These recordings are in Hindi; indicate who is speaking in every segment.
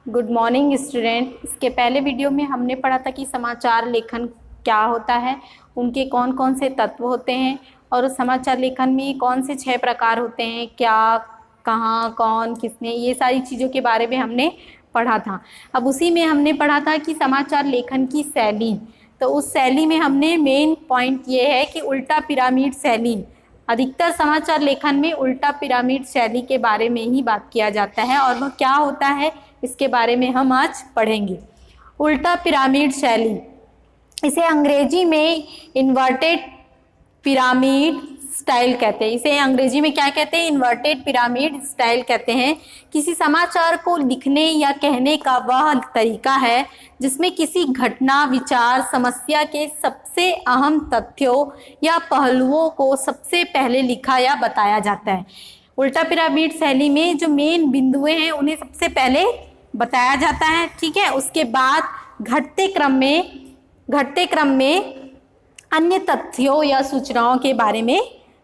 Speaker 1: Good morning student. इसके पहले वीडियो में हमने पढ़ा था कि समाचार लेखन क्या होता है, उनके कौन कौन से तत्व होते हैं और उस समाचार लेखन में कौन से 6 प्रकार होते हैं, क्या, कहाँ, कौन, किसने, ये सारी चीज़ों के बारे में हमने पढ़ा था। अब उसी में हमने पढ़ा था कि समाचार लेखन की शैली, तो उस शैली में हमने मेन पॉइंट ये है कि उल्टा पिरामिड शैली, अधिकतर समाचार लेखन में उल्टा पिरामिड शैली के बारे में ही बात किया जाता है और वह क्या होता है इसके बारे में हम आज पढ़ेंगे। उल्टा पिरामिड शैली, इसे अंग्रेजी में इन्वर्टेड पिरामिड स्टाइल कहते हैं। इसे अंग्रेजी में क्या कहते हैं? इन्वर्टेड पिरामिड स्टाइल कहते हैं। किसी समाचार को लिखने या कहने का वह तरीका है जिसमें किसी घटना, विचार, समस्या के सबसे अहम तथ्यों या पहलुओं को सबसे पहले लिखा या बताया जाता है। उल्टा पिरामिड शैली में जो मेन बिंदुएं हैं उन्हें सबसे पहले बताया जाता है, ठीक है। उसके बाद घटते क्रम में अन्य तथ्यों या सूचनाओं के बारे में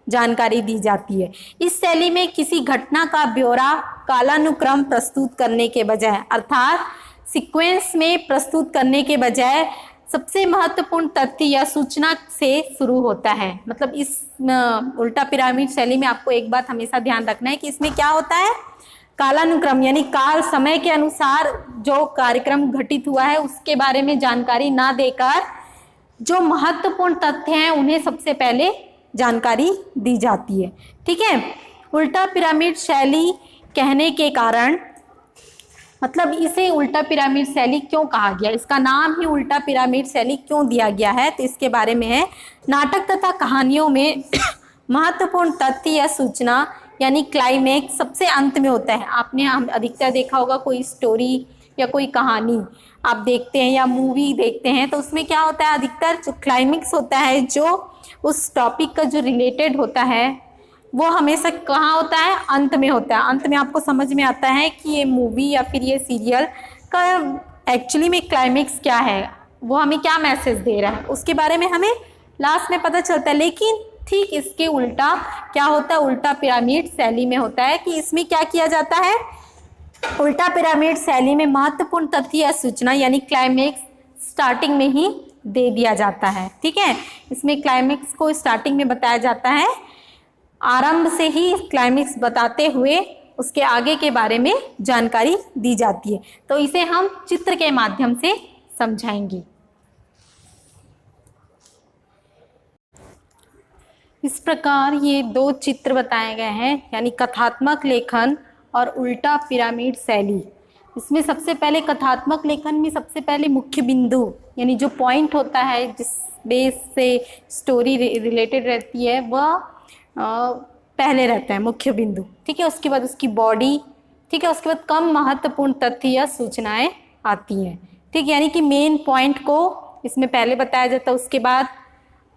Speaker 1: जानकारी दी जाती है। इस शैली में किसी घटना का ब्यौरा कालानुक्रम प्रस्तुत करने के बजाय, अर्थात सीक्वेंस में प्रस्तुत करने के बजाय सबसे महत्वपूर्ण तथ्य या सूचना से शुरू होता है। मतलब इस उल्टा पिरामिड शैली में आपको एक बात हमेशा ध्यान रखना है कि इसमें क्या होता है, कालानुक्रम यानी काल समय के अनुसार जो कार्यक्रम घटित हुआ है उसके बारे में जानकारी ना देकर जो महत्वपूर्ण तथ्य हैं उन्हें सबसे पहले जानकारी दी जाती है, ठीक है। उल्टा पिरामिड शैली कहने के कारण, मतलब इसे उल्टा पिरामिड शैली क्यों कहा गया, इसका नाम ही उल्टा पिरामिड शैली क्यों दिया गया है, तो इसके बारे में है। नाटक तथा कहानियों में महत्वपूर्ण तथ्य या सूचना यानी क्लाइमेक्स सबसे अंत में होता है। आपने अधिकतर देखा होगा कोई स्टोरी या कोई कहानी आप देखते हैं या मूवी देखते हैं तो उसमें क्या होता है, अधिकतर जो क्लाइमेक्स होता है, जो उस टॉपिक का जो रिलेटेड होता है वो हमेशा कहाँ होता है, अंत में होता है। अंत में आपको समझ में आता है कि ये मूवी या फिर ये सीरियल का एक्चुअली में क्लाइमेक्स क्या है, वो हमें क्या मैसेज दे रहा है, उसके बारे में हमें लास्ट में पता चलता है। लेकिन ठीक इसके उल्टा क्या होता है, उल्टा पिरामिड शैली में होता है कि इसमें क्या किया जाता है, उल्टा पिरामिड शैली में महत्वपूर्ण तथ्य या सूचना यानी क्लाइमेक्स स्टार्टिंग में ही दे दिया जाता है, ठीक है। इसमें क्लाइमेक्स को स्टार्टिंग में बताया जाता है, आरंभ से ही क्लाइमेक्स बताते हुए उसके आगे के बारे में जानकारी दी जाती है। तो इसे हम चित्र के माध्यम से समझाएंगे। इस प्रकार ये 2 चित्र बताए गए हैं, यानी कथात्मक लेखन और उल्टा पिरामिड शैली। इसमें सबसे पहले कथात्मक लेखन में सबसे पहले मुख्य बिंदु यानी जो पॉइंट होता है जिस बेस से स्टोरी रिलेटेड रहती है वह पहले रहता है, मुख्य बिंदु, ठीक है। उसके बाद उसकी बॉडी, ठीक है। उसके बाद कम महत्वपूर्ण तथ्य या सूचनाएं आती हैं, ठीक, यानी कि मेन पॉइंट को इसमें पहले बताया जाता है, उसके बाद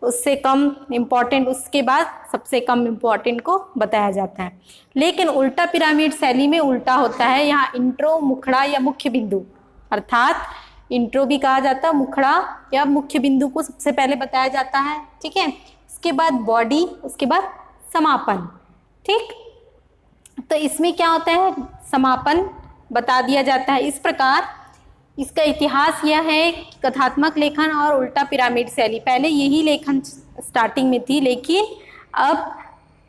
Speaker 1: उससे कम इम्पॉर्टेंट, उसके बाद सबसे कम इम्पॉर्टेंट को बताया जाता है। लेकिन उल्टा पिरामिड शैली में उल्टा होता है, यहाँ इंट्रो, मुखड़ा या मुख्य बिंदु, अर्थात इंट्रो भी कहा जाता है, मुखड़ा या मुख्य बिंदु को सबसे पहले बताया जाता है, ठीक है। उसके बाद बॉडी, उसके बाद समापन, ठीक। तो इसमें क्या होता है, समापन बता दिया जाता है। इस प्रकार इसका इतिहास यह है कि कथात्मक लेखन और उल्टा पिरामिड शैली, पहले यही लेखन स्टार्टिंग में थी लेकिन अब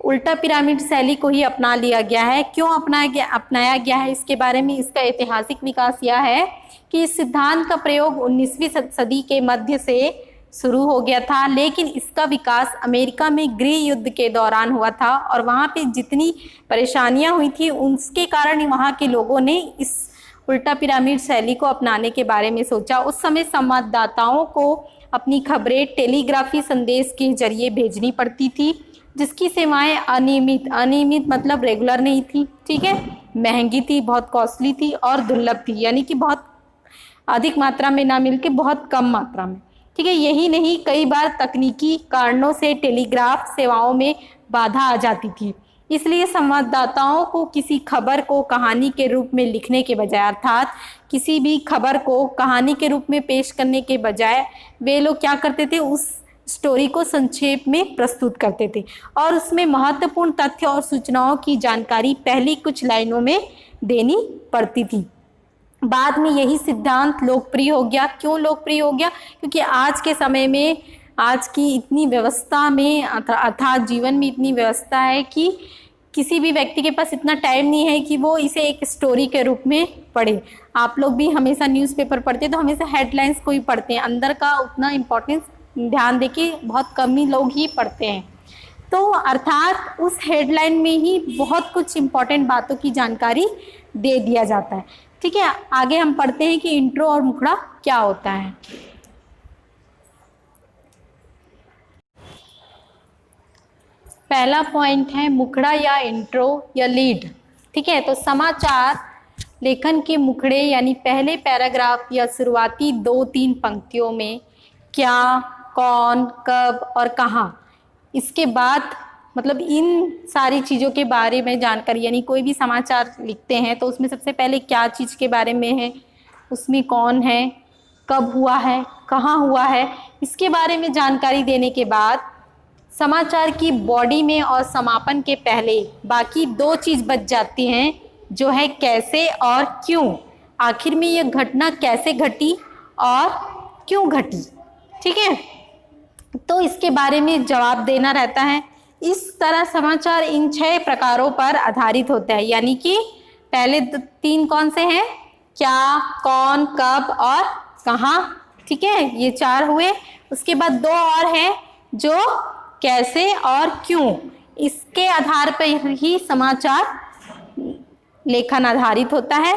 Speaker 1: उल्टा पिरामिड शैली को ही अपना लिया गया है। क्यों अपनाया गया है, इसके बारे में इसका ऐतिहासिक विकास यह है कि इस सिद्धांत का प्रयोग 19वीं सदी के मध्य से शुरू हो गया था, लेकिन इसका विकास अमेरिका में गृह युद्ध के दौरान हुआ था और वहाँ पे जितनी परेशानियाँ हुई थी उसके कारण वहाँ के लोगों ने इस उल्टा पिरामिड शैली को अपनाने के बारे में सोचा। उस समय संवाददाताओं को अपनी खबरें टेलीग्राफी संदेश के जरिए भेजनी पड़ती थी, जिसकी सेवाएं अनियमित मतलब रेगुलर नहीं थी, ठीक है, महंगी थी, बहुत कॉस्टली थी और दुर्लभ थी, यानी कि बहुत अधिक मात्रा में ना मिलके बहुत कम मात्रा में, ठीक है। यही नहीं, कई बार तकनीकी कारणों से टेलीग्राफ सेवाओं में बाधा आ जाती थी, इसलिए संवाददाताओं को किसी खबर को कहानी के रूप में लिखने के बजाय, अर्थात किसी भी खबर को कहानी के रूप में पेश करने के बजाय वे लोग क्या करते थे, उस स्टोरी को संक्षेप में प्रस्तुत करते थे और उसमें महत्वपूर्ण तथ्य और सूचनाओं की जानकारी पहली कुछ लाइनों में देनी पड़ती थी। बाद में यही सिद्धांत लोकप्रिय हो गया। क्यों लोकप्रिय हो गया? क्योंकि आज के समय में, आज की इतनी व्यवस्था में, अर्थात जीवन में इतनी व्यवस्था है कि किसी भी व्यक्ति के पास इतना टाइम नहीं है कि वो इसे एक स्टोरी के रूप में पढ़े। आप लोग भी हमेशा न्यूज़पेपर पढ़ते हैं तो हमेशा हेडलाइंस को ही पढ़ते हैं, अंदर का उतना इम्पोर्टेंस ध्यान देके बहुत कम ही लोग ही पढ़ते हैं। तो अर्थात उस हेडलाइन में ही बहुत कुछ इम्पोर्टेंट बातों की जानकारी दे दिया जाता है। ठीक है, आगे हम पढ़ते हैं कि इंट्रो और मुखड़ा क्या होता है। पहला पॉइंट है मुखड़ा या इंट्रो या लीड। ठीक है, तो समाचार लेखन के मुखड़े यानी पहले पैराग्राफ या शुरुआती 2-3 पंक्तियों में क्या, कौन, कब और कहाँ, इसके बाद मतलब इन सारी चीज़ों के बारे में जानकारी, यानी कोई भी समाचार लिखते हैं तो उसमें सबसे पहले क्या चीज़ के बारे में है, उसमें कौन है, कब हुआ है, कहाँ हुआ है, इसके बारे में जानकारी देने के बाद समाचार की बॉडी में और समापन के पहले बाकी 2 चीज़ बच जाती हैं, जो है कैसे और क्यों। आखिर में यह घटना कैसे घटी और क्यों घटी। ठीक है, तो इसके बारे में जवाब देना रहता है। इस तरह समाचार इन 6 प्रकारों पर आधारित होता है, यानी कि पहले 3 कौन से हैं? क्या, कौन, कब और कहाँ। ठीक है, ये 4 हुए। उसके बाद 2 और हैं जो कैसे और क्यों। इसके आधार पर ही समाचार लेखन आधारित होता है।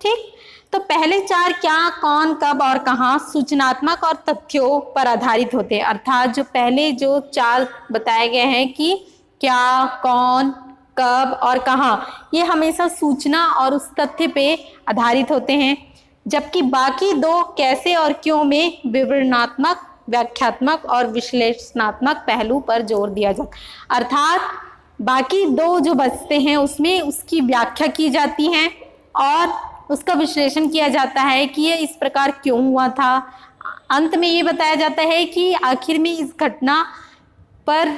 Speaker 1: ठीक, तो पहले 4 क्या, कौन, कब और कहाँ सूचनात्मक और तथ्यों पर आधारित होते हैं। अर्थात जो पहले जो 4 बताए गए हैं कि क्या, कौन, कब और कहाँ, ये हमेशा सूचना और उस तथ्य पे आधारित होते हैं, जबकि बाकी 2 कैसे और क्यों में विवरणात्मक, व्याख्यात्मक और विश्लेषणात्मक पहलू पर जोर दिया जाता। अर्थात बाकी 2 जो बचते हैं उसमें उसकी व्याख्या की जाती है और उसका विश्लेषण किया जाता है कि ये इस प्रकार क्यों हुआ था। अंत में ये बताया जाता है कि आखिर में इस घटना पर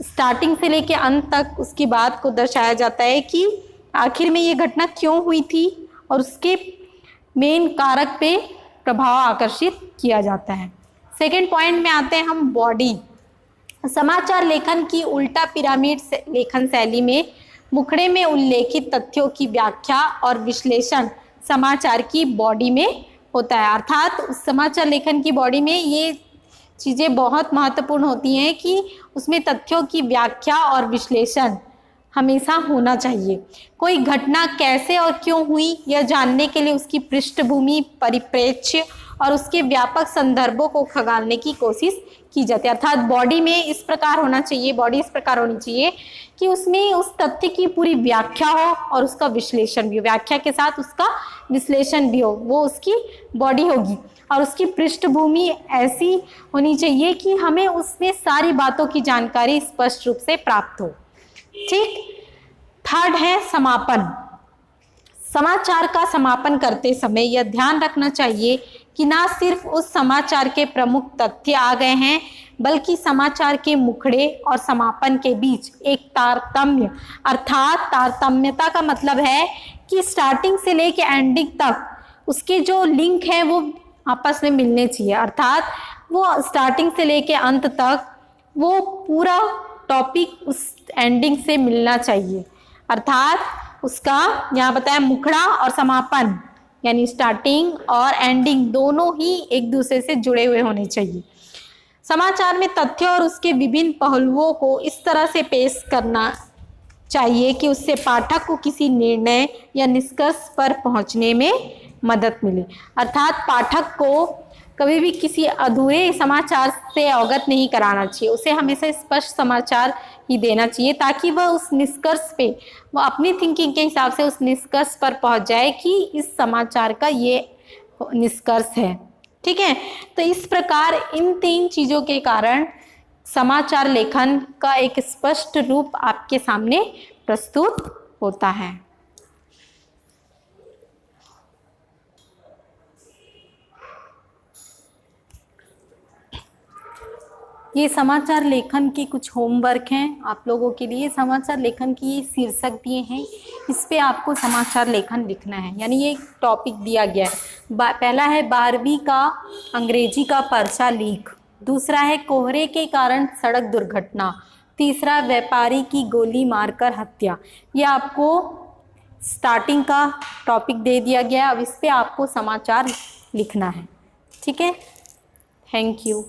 Speaker 1: स्टार्टिंग से लेकर अंत तक उसकी बात को दर्शाया जाता है कि आखिर में ये घटना क्यों हुई थी और उसके मेन कारक पे प्रभाव आकर्षित किया जाता है। सेकेंड पॉइंट में आते हैं हम, बॉडी। समाचार लेखन की उल्टा पिरामिड लेखन शैली में मुखड़े में उल्लेखित तथ्यों की व्याख्या और विश्लेषण समाचार की बॉडी में होता है। अर्थात उस समाचार लेखन की बॉडी में ये चीज़ें बहुत महत्वपूर्ण होती हैं कि उसमें तथ्यों की व्याख्या और विश्लेषण हमेशा होना चाहिए। कोई घटना कैसे और क्यों हुई यह जानने के लिए उसकी पृष्ठभूमि, परिप्रेक्ष्य और उसके व्यापक संदर्भों को खंगालने की कोशिश की जाती है। अर्थात बॉडी में इस प्रकार होना चाहिए, बॉडी इस प्रकार होनी चाहिए कि उसमें उस तथ्य की पूरी व्याख्या हो और उसका विश्लेषण भी हो, व्याख्या के साथ उसका विश्लेषण भी हो, वो उसकी बॉडी होगी। और उसकी पृष्ठभूमि ऐसी होनी चाहिए कि हमें उसमें सारी बातों की जानकारी स्पष्ट रूप से प्राप्त हो। ठीक, थर्ड है समापन। समाचार का समापन करते समय यह ध्यान रखना चाहिए कि ना सिर्फ उस समाचार के प्रमुख तथ्य आ गए हैं, बल्कि समाचार के मुखड़े और समापन के बीच एक तारतम्य, अर्थात तारतम्यता का मतलब है कि स्टार्टिंग से लेके एंडिंग तक उसके जो लिंक हैं वो आपस में मिलने चाहिए। अर्थात वो स्टार्टिंग से लेके अंत तक वो पूरा टॉपिक उस एंडिंग से मिलना चाहिए। अर्थात उसका यहाँ बताया मुखड़ा और समापन यानी स्टार्टिंग और एंडिंग दोनों ही एक दूसरे से जुड़े हुए होने चाहिए। समाचार में तथ्य और उसके विभिन्न पहलुओं को इस तरह से पेश करना चाहिए कि उससे पाठक को किसी निर्णय या निष्कर्ष पर पहुंचने में मदद मिले। अर्थात पाठक को कभी भी किसी अधूरे समाचार से अवगत नहीं कराना चाहिए, उसे हमेशा स्पष्ट समाचार ही देना चाहिए ताकि वह उस निष्कर्ष पे, वह अपनी थिंकिंग के हिसाब से उस निष्कर्ष पर पहुंच जाए कि इस समाचार का ये निष्कर्ष है। ठीक है, तो इस प्रकार इन 3 चीज़ों के कारण समाचार लेखन का एक स्पष्ट रूप आपके सामने प्रस्तुत होता है। ये समाचार लेखन के कुछ होमवर्क हैं आप लोगों के लिए। समाचार लेखन की ये शीर्षक दिए हैं, इस पे आपको समाचार लेखन लिखना है, यानी ये टॉपिक दिया गया है। पहला है 12वीं का अंग्रेजी का पर्चा लीक। दूसरा है कोहरे के कारण सड़क दुर्घटना। तीसरा व्यापारी की गोली मारकर हत्या। ये आपको स्टार्टिंग का टॉपिक दे दिया गया है। अब इस पे आपको समाचार लिखना है। ठीक है, थैंक यू।